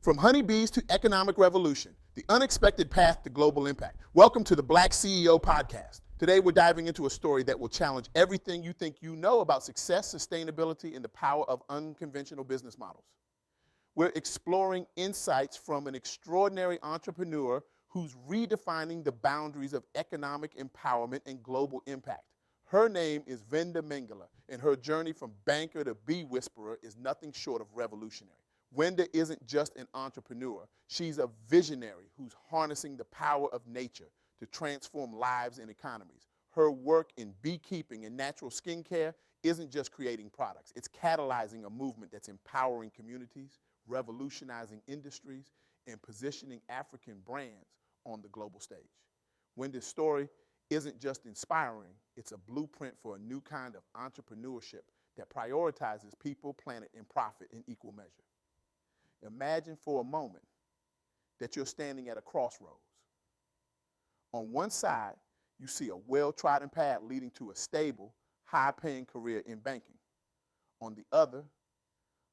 From honeybees to economic revolution, the unexpected path to global impact. Welcome to the BlackCEO podcast. Today we're diving into a story that will challenge everything you think you know about success, sustainability, and the power of unconventional business models. We're exploring insights from an extraordinary entrepreneur who's redefining the boundaries of economic empowerment and global impact. Her name is Wende Mengele, and her journey from banker to bee whisperer is nothing short of revolutionary. Wende isn't just an entrepreneur. She's a visionary who's harnessing the power of nature to transform lives and economies. Her work in beekeeping and natural skincare isn't just creating products. It's catalyzing a movement that's empowering communities, revolutionizing industries, and positioning African brands on the global stage. Wende's story isn't just inspiring, it's a blueprint for a new kind of entrepreneurship that prioritizes people, planet, and profit in equal measure. Imagine for a moment that you're standing at a crossroads. On one side, you see a well-trodden path leading to a stable, high-paying career in banking. On the other,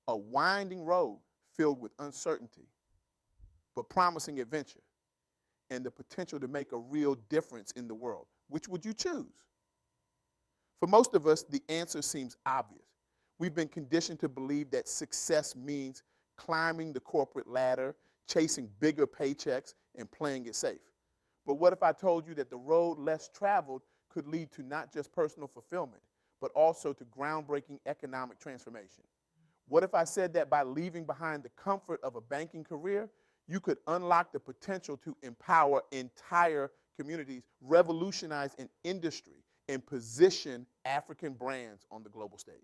a winding road filled with uncertainty, but promising adventure and the potential to make a real difference in the world. Which would you choose? For most of us, the answer seems obvious. We've been conditioned to believe that success means climbing the corporate ladder, chasing bigger paychecks, and playing it safe. But what if I told you that the road less traveled could lead to not just personal fulfillment, but also to groundbreaking economic transformation? What if I said that by leaving behind the comfort of a banking career, you could unlock the potential to empower entire communities, revolutionize an industry, and position African brands on the global stage?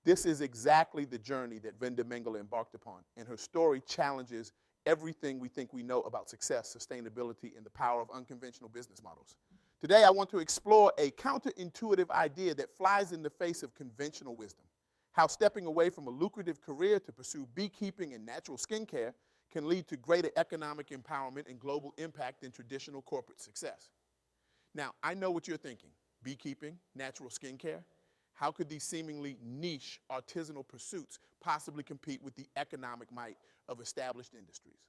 This is exactly the journey that Wende Mengele embarked upon, and her story challenges everything we think we know about success, sustainability, and the power of unconventional business models. Today, I want to explore a counterintuitive idea that flies in the face of conventional wisdom, how stepping away from a lucrative career to pursue beekeeping and natural skincare can lead to greater economic empowerment and global impact than traditional corporate success. Now, I know what you're thinking. Beekeeping, natural skincare? How could these seemingly niche artisanal pursuits possibly compete with the economic might of established industries?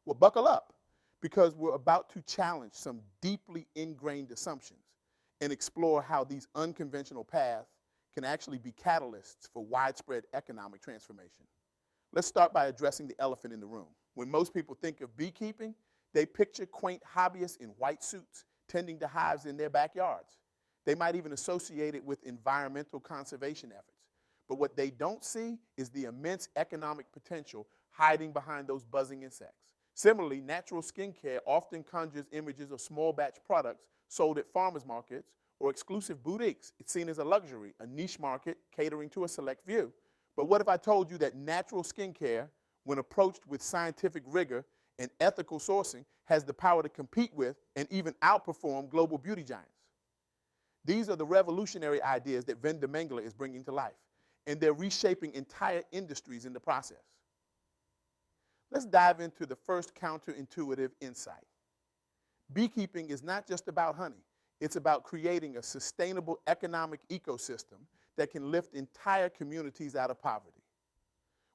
Well, buckle up, because we're about to challenge some deeply ingrained assumptions and explore how these unconventional paths can actually be catalysts for widespread economic transformation. Let's start by addressing the elephant in the room. When most people think of beekeeping, they picture quaint hobbyists in white suits tending to hives in their backyards. They might even associate it with environmental conservation efforts. But what they don't see is the immense economic potential hiding behind those buzzing insects. Similarly, natural skincare often conjures images of small batch products sold at farmers markets or exclusive boutiques. It's seen as a luxury, a niche market catering to a select few. But what if I told you that natural skincare, when approached with scientific rigor and ethical sourcing, has the power to compete with and even outperform global beauty giants? These are the revolutionary ideas that Wende Mengele is bringing to life, and they're reshaping entire industries in the process. Let's dive into the first counterintuitive insight. Beekeeping is not just about honey. It's about creating a sustainable economic ecosystem that can lift entire communities out of poverty.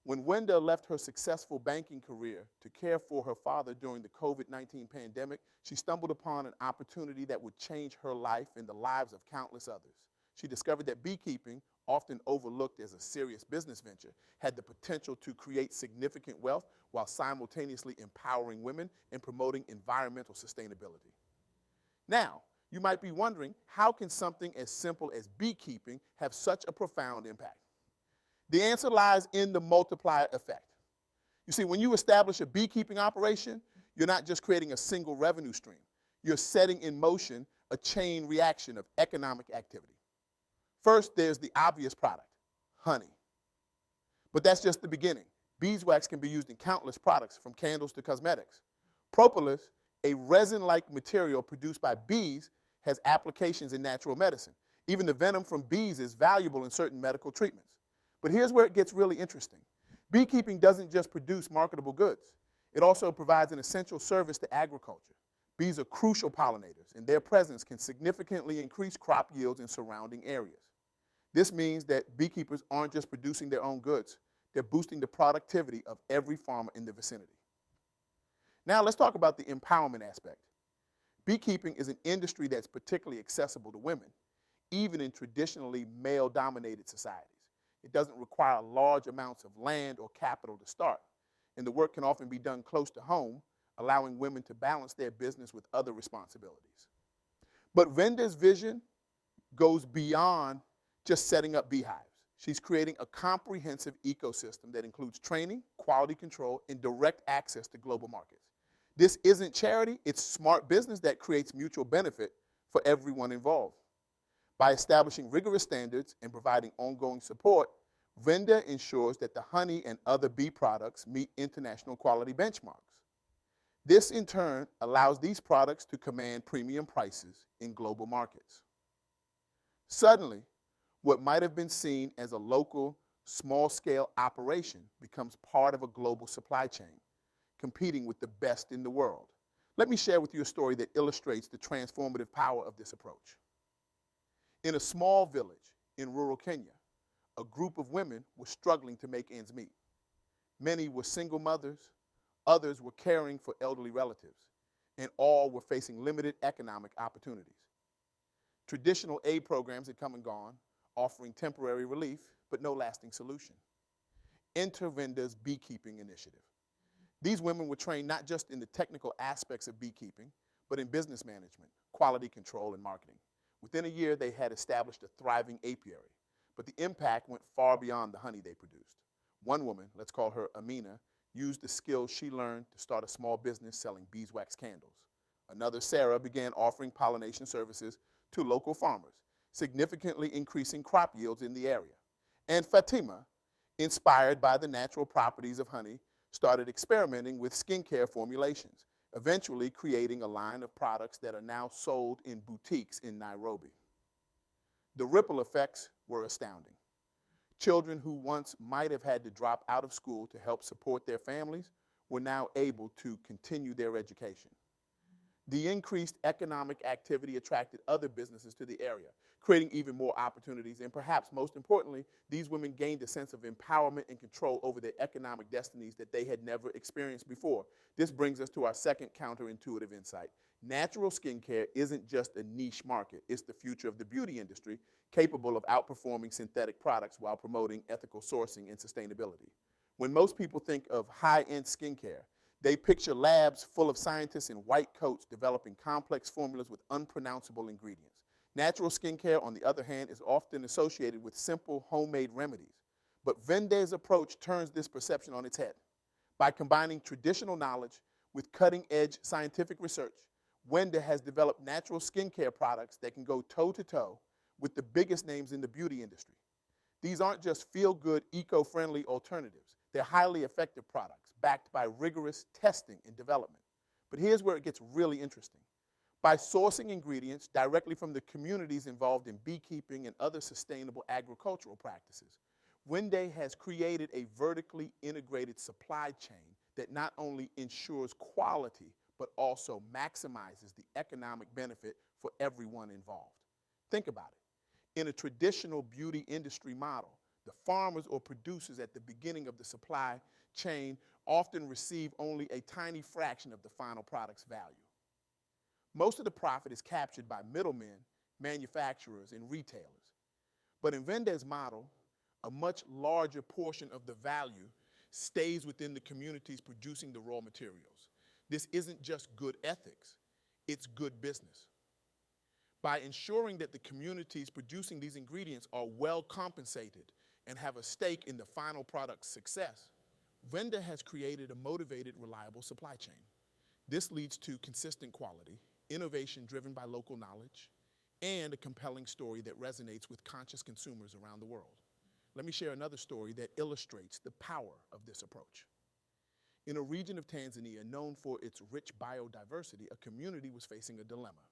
When Wende left her successful banking career to care for her father during the COVID-19 pandemic, she stumbled upon an opportunity that would change her life and the lives of countless others. She discovered that beekeeping, often overlooked as a serious business venture, had the potential to create significant wealth while simultaneously empowering women and promoting environmental sustainability. Now, you might be wondering, how can something as simple as beekeeping have such a profound impact? The answer lies in the multiplier effect. You see, when you establish a beekeeping operation, you're not just creating a single revenue stream. You're setting in motion a chain reaction of economic activity. First, there's the obvious product, honey. But that's just the beginning. Beeswax can be used in countless products, from candles to cosmetics. Propolis, a resin-like material produced by bees, has applications in natural medicine. Even the venom from bees is valuable in certain medical treatments. But here's where it gets really interesting. Beekeeping doesn't just produce marketable goods. It also provides an essential service to agriculture. Bees are crucial pollinators, and their presence can significantly increase crop yields in surrounding areas. This means that beekeepers aren't just producing their own goods. They're boosting the productivity of every farmer in the vicinity. Now let's talk about the empowerment aspect. Beekeeping is an industry that's particularly accessible to women, even in traditionally male-dominated societies. It doesn't require large amounts of land or capital to start, and the work can often be done close to home, allowing women to balance their business with other responsibilities. But Wende's vision goes beyond just setting up beehives. She's creating a comprehensive ecosystem that includes training, quality control, and direct access to global markets. This isn't charity, it's smart business that creates mutual benefit for everyone involved. By establishing rigorous standards and providing ongoing support, Wende ensures that the honey and other bee products meet international quality benchmarks. This, in turn, allows these products to command premium prices in global markets. Suddenly, what might have been seen as a local, small-scale operation becomes part of a global supply chain, competing with the best in the world. Let me share with you a story that illustrates the transformative power of this approach. In a small village in rural Kenya, a group of women were struggling to make ends meet. Many were single mothers, others were caring for elderly relatives, and all were facing limited economic opportunities. Traditional aid programs had come and gone, offering temporary relief, but no lasting solution. Enter Wende's beekeeping initiative. These women were trained not just in the technical aspects of beekeeping, but in business management, quality control, and marketing. Within a year, they had established a thriving apiary, but the impact went far beyond the honey they produced. One woman, let's call her Amina, used the skills she learned to start a small business selling beeswax candles. Another, Sarah, began offering pollination services to local farmers, significantly increasing crop yields in the area. And Fatima, inspired by the natural properties of honey, started experimenting with skincare formulations, eventually creating a line of products that are now sold in boutiques in Nairobi. The ripple effects were astounding. Children who once might have had to drop out of school to help support their families were now able to continue their education. The increased economic activity attracted other businesses to the area, creating even more opportunities, and perhaps most importantly, these women gained a sense of empowerment and control over their economic destinies that they had never experienced before. This brings us to our second counterintuitive insight. Natural skincare isn't just a niche market, it's the future of the beauty industry, capable of outperforming synthetic products while promoting ethical sourcing and sustainability. When most people think of high-end skincare, they picture labs full of scientists in white coats developing complex formulas with unpronounceable ingredients. Natural skincare, on the other hand, is often associated with simple homemade remedies. But Wende's approach turns this perception on its head. By combining traditional knowledge with cutting-edge scientific research, Wende has developed natural skincare products that can go toe-to-toe with the biggest names in the beauty industry. These aren't just feel-good, eco-friendly alternatives. They're highly effective products, backed by rigorous testing and development. But here's where it gets really interesting. By sourcing ingredients directly from the communities involved in beekeeping and other sustainable agricultural practices, Wende has created a vertically integrated supply chain that not only ensures quality, but also maximizes the economic benefit for everyone involved. Think about it. In a traditional beauty industry model, the farmers or producers at the beginning of the supply chain often receive only a tiny fraction of the final product's value. Most of the profit is captured by middlemen, manufacturers, and retailers. But in Wende's model, a much larger portion of the value stays within the communities producing the raw materials. This isn't just good ethics, it's good business. By ensuring that the communities producing these ingredients are well compensated and have a stake in the final product's success, Wende has created a motivated, reliable supply chain. This leads to consistent quality, innovation driven by local knowledge, and a compelling story that resonates with conscious consumers around the world. Let me share another story that illustrates the power of this approach. In a region of Tanzania known for its rich biodiversity, a community was facing a dilemma.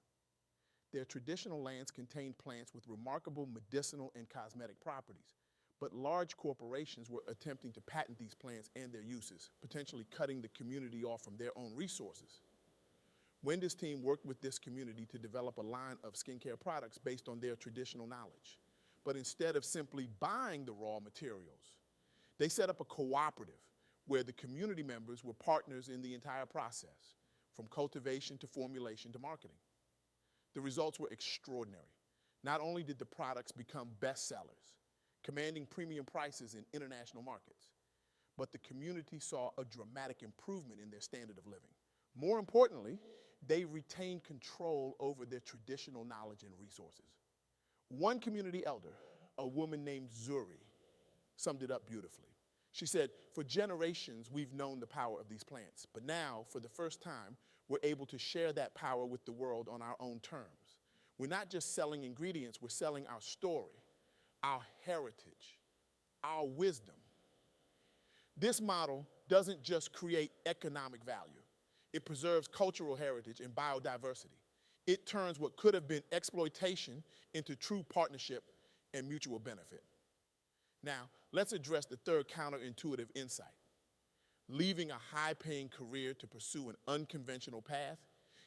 Their traditional lands contained plants with remarkable medicinal and cosmetic properties, but large corporations were attempting to patent these plants and their uses, potentially cutting the community off from their own resources. Wende's team worked with this community to develop a line of skincare products based on their traditional knowledge. But instead of simply buying the raw materials, They set up a cooperative where the community members were partners in the entire process, from cultivation to formulation to marketing. The results were extraordinary. Not only did the products become bestsellers, commanding premium prices in international markets, but the community saw a dramatic improvement in their standard of living. More importantly, they retained control over their traditional knowledge and resources. One community elder, a woman named Zuri, summed it up beautifully. She said, "For generations, we've known the power of these plants, but now, for the first time, we're able to share that power with the world on our own terms. We're not just selling ingredients, we're selling our story, our heritage, our wisdom." This model doesn't just create economic value. It preserves cultural heritage and biodiversity. It turns what could have been exploitation into true partnership and mutual benefit. Now, let's address the third counterintuitive insight. Leaving a high-paying career to pursue an unconventional path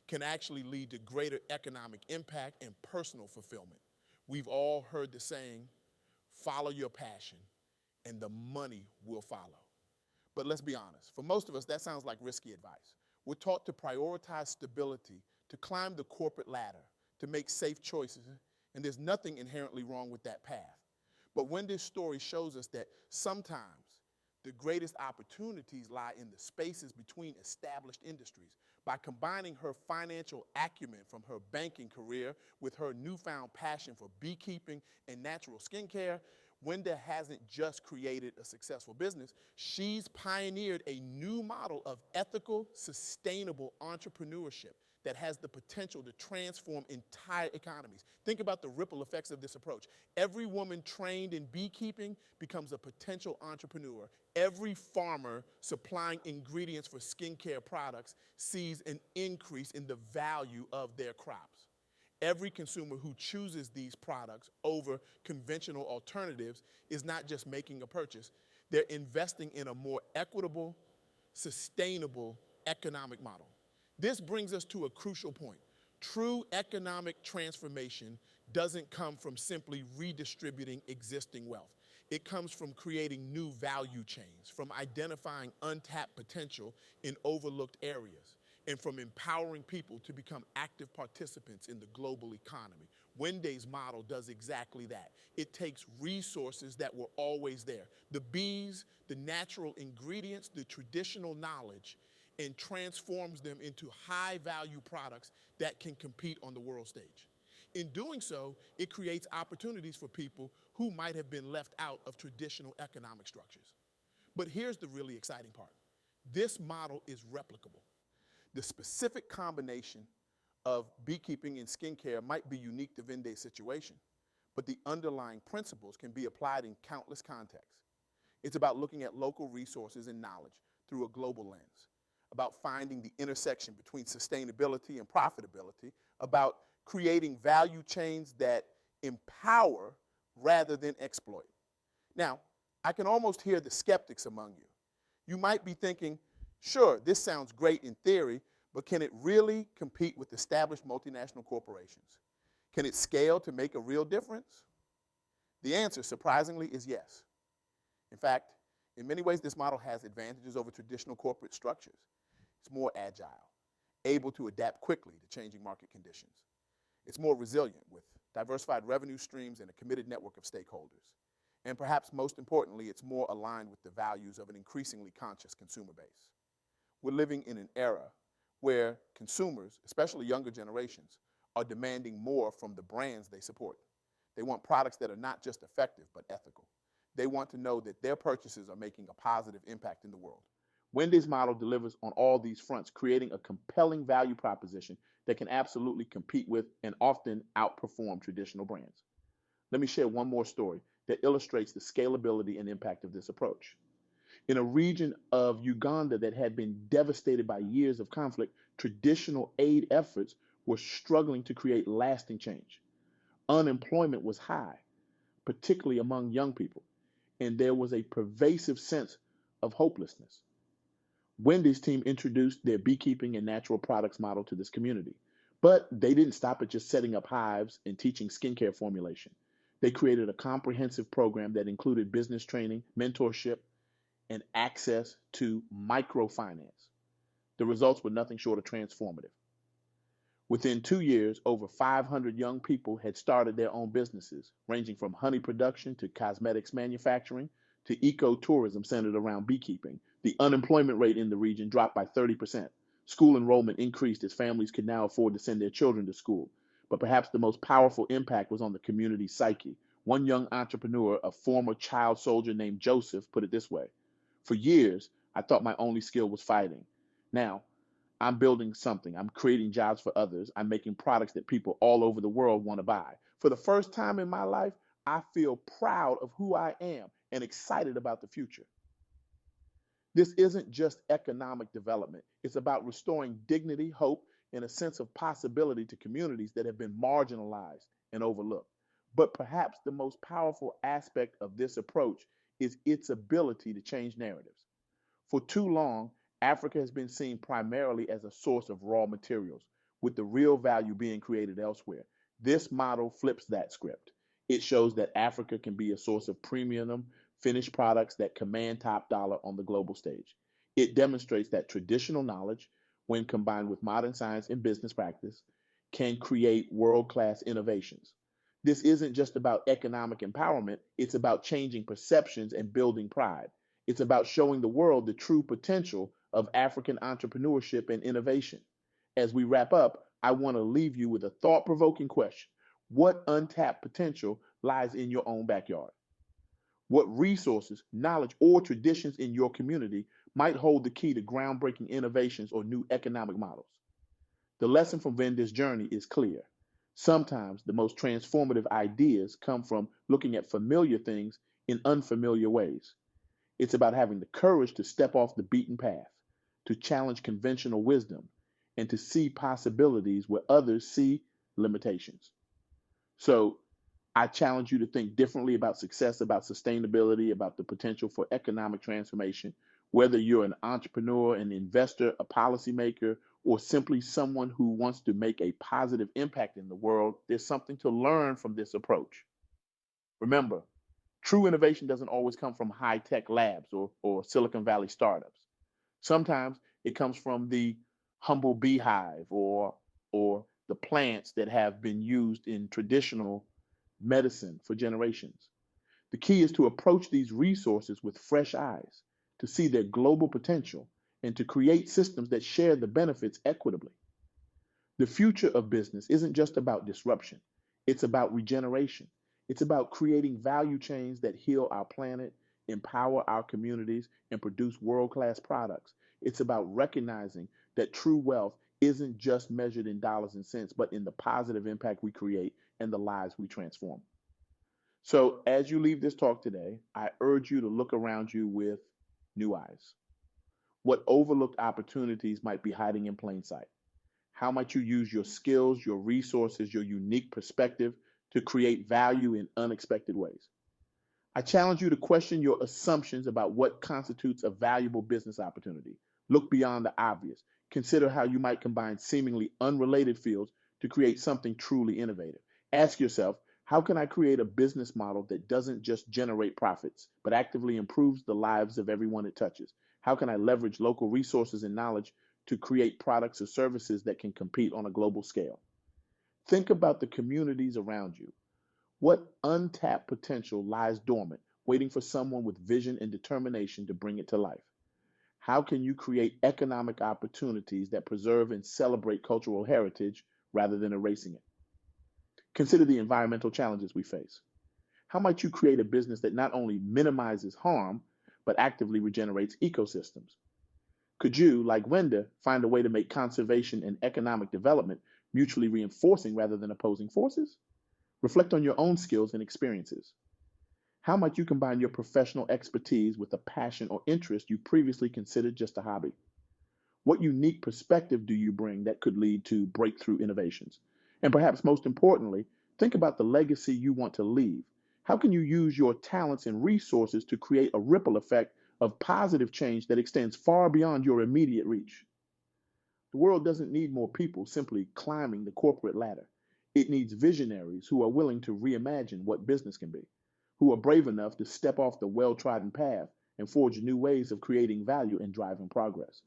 can actually lead to greater economic impact and personal fulfillment. We've all heard the saying, follow your passion and the money will follow. But let's be honest, for most of us, that sounds like risky advice. We're taught to prioritize stability, to climb the corporate ladder, to make safe choices, and there's nothing inherently wrong with that path. But Wendy's story shows us that sometimes the greatest opportunities lie in the spaces between established industries. By combining her financial acumen from her banking career with her newfound passion for beekeeping and natural skincare, Wende hasn't just created a successful business, she's pioneered a new model of ethical, sustainable entrepreneurship that has the potential to transform entire economies. Think about the ripple effects of this approach. Every woman trained in beekeeping becomes a potential entrepreneur. Every farmer supplying ingredients for skincare products sees an increase in the value of their crops. Every consumer who chooses these products over conventional alternatives is not just making a purchase, they're investing in a more equitable, sustainable economic model. This brings us to a crucial point. True economic transformation doesn't come from simply redistributing existing wealth. It comes from creating new value chains, from identifying untapped potential in overlooked areas, and from empowering people to become active participants in the global economy. Wende's model does exactly that. It takes resources that were always there, the bees, the natural ingredients, the traditional knowledge, and transforms them into high-value products that can compete on the world stage. In doing so, it creates opportunities for people who might have been left out of traditional economic structures. But here's the really exciting part. This model is replicable. The specific combination of beekeeping and skincare might be unique to Wende's situation, but the underlying principles can be applied in countless contexts. It's about looking at local resources and knowledge through a global lens, about finding the intersection between sustainability and profitability, about creating value chains that empower rather than exploit. Now, I can almost hear the skeptics among you. You might be thinking, sure, this sounds great in theory, but can it really compete with established multinational corporations? Can it scale to make a real difference? The answer, surprisingly, is yes. In fact, in many ways, this model has advantages over traditional corporate structures. It's more agile, able to adapt quickly to changing market conditions. It's more resilient with diversified revenue streams and a committed network of stakeholders. And perhaps most importantly, it's more aligned with the values of an increasingly conscious consumer base. We're living in an era where consumers, especially younger generations, are demanding more from the brands they support. They want products that are not just effective, but ethical. They want to know that their purchases are making a positive impact in the world. Wende's model delivers on all these fronts, creating a compelling value proposition that can absolutely compete with and often outperform traditional brands. Let me share one more story that illustrates the scalability and impact of this approach. In a region of Uganda that had been devastated by years of conflict, traditional aid efforts were struggling to create lasting change. Unemployment was high, particularly among young people, and there was a pervasive sense of hopelessness. Wende's team introduced their beekeeping and natural products model to this community. But they didn't stop at just setting up hives and teaching skincare formulation. They created a comprehensive program that included business training, mentorship, and access to microfinance. The results were nothing short of transformative. Within 2 years, over 500 young people had started their own businesses, ranging from honey production to cosmetics manufacturing to ecotourism centered around beekeeping. The unemployment rate in the region dropped by 30%. School enrollment increased as families could now afford to send their children to school. But perhaps the most powerful impact was on the community's psyche. One young entrepreneur, a former child soldier named Joseph, put it this way: "For years, I thought my only skill was fighting. Now, I'm building something. I'm creating jobs for others. I'm making products that people all over the world want to buy. For the first time in my life, I feel proud of who I am and excited about the future." This isn't just economic development. It's about restoring dignity, hope, and a sense of possibility to communities that have been marginalized and overlooked. But perhaps the most powerful aspect of this approach is its ability to change narratives. For too long, Africa has been seen primarily as a source of raw materials, with the real value being created elsewhere. This model flips that script. It shows that Africa can be a source of premium finished products that command top dollar on the global stage. It demonstrates that traditional knowledge, when combined with modern science and business practice, can create world-class innovations. This isn't just about economic empowerment, it's about changing perceptions and building pride. It's about showing the world the true potential of African entrepreneurship and innovation. As we wrap up, I want to leave you with a thought-provoking question. What untapped potential lies in your own backyard? What resources, knowledge, or traditions in your community might hold the key to groundbreaking innovations or new economic models? The lesson from Wende's journey is clear. Sometimes the most transformative ideas come from looking at familiar things in unfamiliar ways. It's about having the courage to step off the beaten path, to challenge conventional wisdom, and to see possibilities where others see limitations. So I challenge you to think differently about success, about sustainability, about the potential for economic transformation. Whether you're an entrepreneur, an investor, a policymaker, or simply someone who wants to make a positive impact in the world, there's something to learn from this approach. Remember, true innovation doesn't always come from high-tech labs or Silicon Valley startups. Sometimes it comes from the humble beehive or the plants that have been used in traditional medicine for generations. The key is to approach these resources with fresh eyes, to see their global potential, and to create systems that share the benefits equitably. The future of business isn't just about disruption, it's about regeneration. It's about creating value chains that heal our planet, empower our communities, and produce world-class products. It's about recognizing that true wealth isn't just measured in dollars and cents, but in the positive impact we create and the lives we transform. So, as you leave this talk today, I urge you to look around you with new eyes. What overlooked opportunities might be hiding in plain sight? How might you use your skills, your resources, your unique perspective to create value in unexpected ways? I challenge you to question your assumptions about what constitutes a valuable business opportunity. Look beyond the obvious. Consider how you might combine seemingly unrelated fields to create something truly innovative. Ask yourself, how can I create a business model that doesn't just generate profits, but actively improves the lives of everyone it touches? How can I leverage local resources and knowledge to create products or services that can compete on a global scale? Think about the communities around you. What untapped potential lies dormant, waiting for someone with vision and determination to bring it to life? How can you create economic opportunities that preserve and celebrate cultural heritage rather than erasing it? Consider the environmental challenges we face. How might you create a business that not only minimizes harm, but actively regenerates ecosystems? Could you, like Wende, find a way to make conservation and economic development mutually reinforcing rather than opposing forces? Reflect on your own skills and experiences. How might you combine your professional expertise with a passion or interest you previously considered just a hobby? What unique perspective do you bring that could lead to breakthrough innovations? And perhaps most importantly, think about the legacy you want to leave. How can you use your talents and resources to create a ripple effect of positive change that extends far beyond your immediate reach? The world doesn't need more people simply climbing the corporate ladder. It needs visionaries who are willing to reimagine what business can be, who are brave enough to step off the well-trodden path and forge new ways of creating value and driving progress.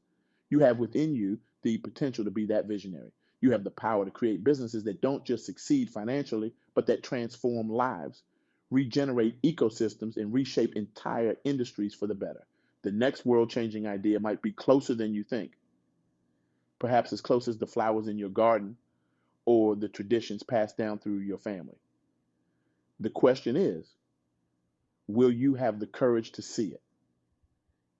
You have within you the potential to be that visionary. You have the power to create businesses that don't just succeed financially, but that transform lives, regenerate ecosystems, and reshape entire industries for the better. The next world changing idea might be closer than you think, perhaps as close as the flowers in your garden or the traditions passed down through your family. The question is, will you have the courage to see it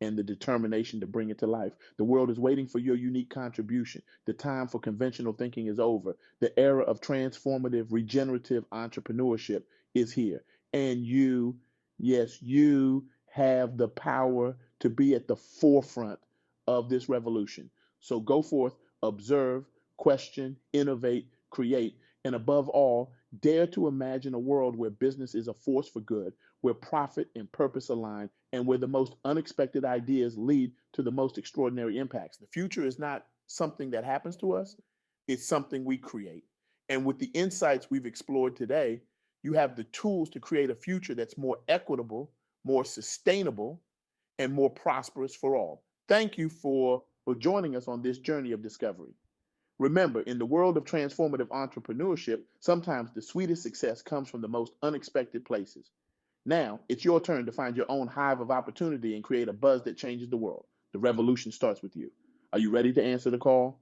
and the determination to bring it to life? The world is waiting for your unique contribution. The time for conventional thinking is over. The era of transformative, regenerative entrepreneurship is here. And you, yes, you have the power to be at the forefront of this revolution. So go forth, observe, question, innovate, create, and above all, dare to imagine a world where business is a force for good, where profit and purpose align, and where the most unexpected ideas lead to the most extraordinary impacts. The future is not something that happens to us, it's something we create. And with the insights we've explored today, you have the tools to create a future that's more equitable, more sustainable, and more prosperous for all. Thank you for joining us on this journey of discovery. Remember, in the world of transformative entrepreneurship, sometimes the sweetest success comes from the most unexpected places. Now, it's your turn to find your own hive of opportunity and create a buzz that changes the world. The revolution starts with you. Are you ready to answer the call?